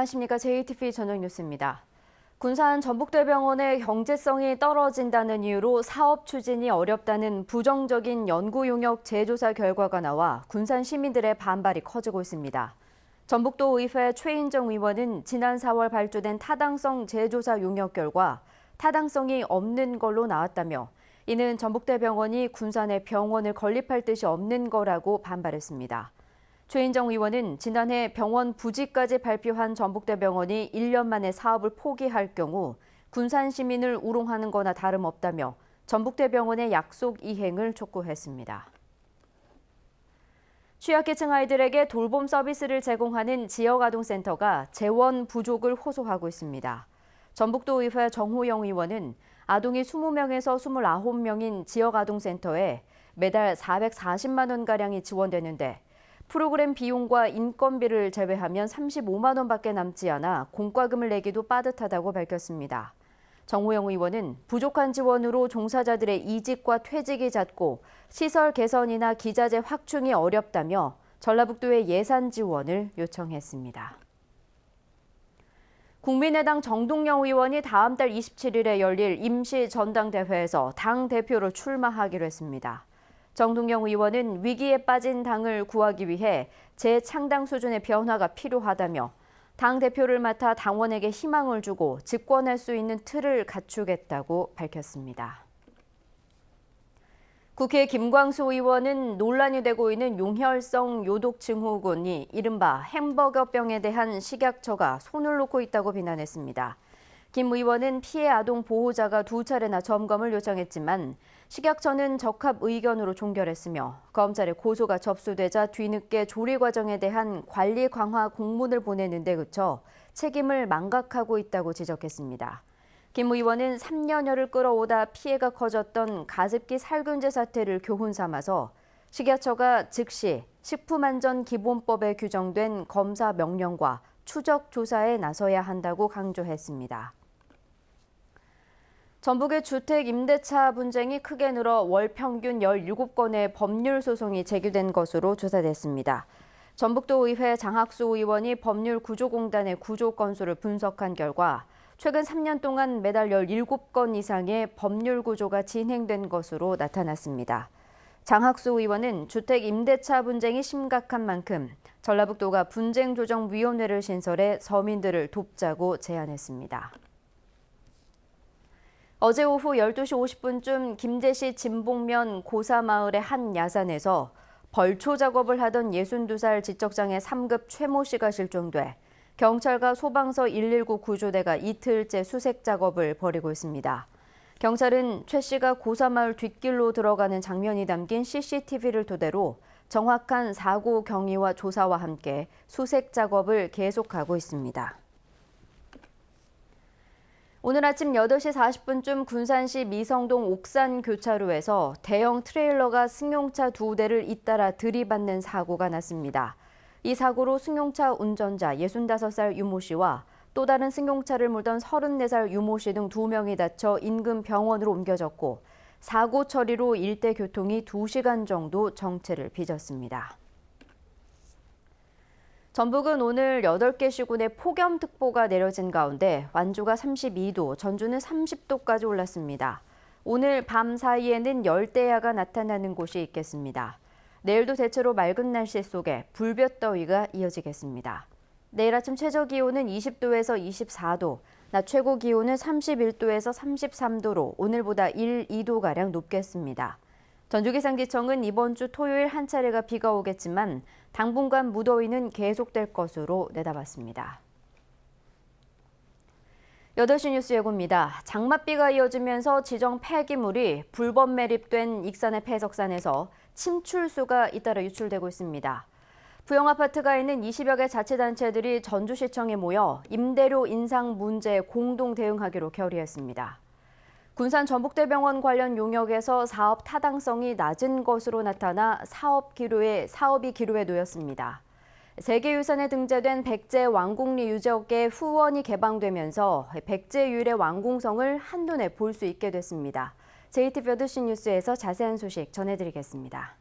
안녕하십니까. JTV 저녁 뉴스입니다. 군산 전북대병원의 경제성이 떨어진다는 이유로 사업 추진이 어렵다는 부정적인 연구 용역 재조사 결과가 나와 군산 시민들의 반발이 커지고 있습니다. 전북도 의회 최인정 의원은 지난 4월 발주된 타당성 재조사 용역 결과 타당성이 없는 걸로 나왔다며 이는 전북대병원이 군산에 병원을 건립할 뜻이 없는 거라고 반발했습니다. 최인정 의원은 지난해 병원 부지까지 발표한 전북대병원이 1년 만에 사업을 포기할 경우 군산 시민을 우롱하는 거나 다름없다며 전북대병원의 약속 이행을 촉구했습니다. 취약계층 아이들에게 돌봄 서비스를 제공하는 지역아동센터가 재원 부족을 호소하고 있습니다. 전북도의회 정호영 의원은 아동이 20명에서 29명인 지역아동센터에 매달 440만 원가량이 지원되는데 프로그램 비용과 인건비를 제외하면 35만 원밖에 남지 않아 공과금을 내기도 빠듯하다고 밝혔습니다. 정호영 의원은 부족한 지원으로 종사자들의 이직과 퇴직이 잦고 시설 개선이나 기자재 확충이 어렵다며 전라북도의 예산 지원을 요청했습니다. 국민의당 정동영 의원이 다음 달 27일에 열릴 임시 전당대회에서 당 대표로 출마하기로 했습니다. 정동영 의원은 위기에 빠진 당을 구하기 위해 재창당 수준의 변화가 필요하다며 당 대표를 맡아 당원에게 희망을 주고 집권할 수 있는 틀을 갖추겠다고 밝혔습니다. 국회 김광수 의원은 논란이 되고 있는 용혈성 요독 증후군이 이른바 햄버거병에 대한 식약처가 손을 놓고 있다고 비난했습니다. 김 의원은 피해 아동 보호자가 2차례나 점검을 요청했지만 식약처는 적합 의견으로 종결했으며 검찰에 고소가 접수되자 뒤늦게 조리 과정에 대한 관리 강화 공문을 보내는 데 그쳐 책임을 망각하고 있다고 지적했습니다. 김 의원은 3년여를 끌어오다 피해가 커졌던 가습기 살균제 사태를 교훈 삼아서 식약처가 즉시 식품안전기본법에 규정된 검사 명령과 추적 조사에 나서야 한다고 강조했습니다. 전북의 주택 임대차 분쟁이 크게 늘어 월 평균 17건의 법률 소송이 제기된 것으로 조사됐습니다. 전북도 의회 장학수 의원이 법률구조공단의 구조 건수를 분석한 결과 최근 3년 동안 매달 17건 이상의 법률 구조가 진행된 것으로 나타났습니다. 장학수 의원은 주택 임대차 분쟁이 심각한 만큼 전라북도가 분쟁조정위원회를 신설해 서민들을 돕자고 제안했습니다. 어제 오후 12시 50분쯤 김제시 진봉면 고사마을의 한 야산에서 벌초 작업을 하던 62살 지적장애 3급 최모 씨가 실종돼 경찰과 소방서 119 구조대가 이틀째 수색 작업을 벌이고 있습니다. 경찰은 최 씨가 고사마을 뒷길로 들어가는 장면이 담긴 CCTV를 토대로 정확한 사고 경위와 조사와 함께 수색 작업을 계속하고 있습니다. 오늘 아침 8시 40분쯤 군산시 미성동 옥산 교차로에서 대형 트레일러가 승용차 2대를 잇따라 들이받는 사고가 났습니다. 이 사고로 승용차 운전자 65살 유모 씨와 또 다른 승용차를 몰던 34살 유모 씨 등 2명이 다쳐 인근 병원으로 옮겨졌고 사고 처리로 일대 교통이 2시간 정도 정체를 빚었습니다. 전북은 오늘 8개 시군에 폭염특보가 내려진 가운데 완주가 32도, 전주는 30도까지 올랐습니다. 오늘 밤 사이에는 열대야가 나타나는 곳이 있겠습니다. 내일도 대체로 맑은 날씨 속에 불볕더위가 이어지겠습니다. 내일 아침 최저기온은 20도에서 24도, 낮 최고기온은 31도에서 33도로 오늘보다 1, 2도가량 높겠습니다. 전주기상지청은 이번 주 토요일 한 차례가 비가 오겠지만 당분간 무더위는 계속될 것으로 내다봤습니다. 8시 뉴스 예고입니다. 장맛비가 이어지면서 지정 폐기물이 불법 매립된 익산의 폐석산에서 침출수가 잇따라 유출되고 있습니다. 부영아파트가 있는 20여 개 자치단체들이 전주시청에 모여 임대료 인상 문제에 공동 대응하기로 결의했습니다. 군산 전북대병원 관련 용역에서 사업 타당성이 낮은 것으로 나타나 사업이 기로에 놓였습니다. 세계유산에 등재된 백제 왕궁리 유적의 후원이 개방되면서 백제 유일의 왕궁성을 한눈에 볼 수 있게 됐습니다. JTV 8시 뉴스에서 자세한 소식 전해드리겠습니다.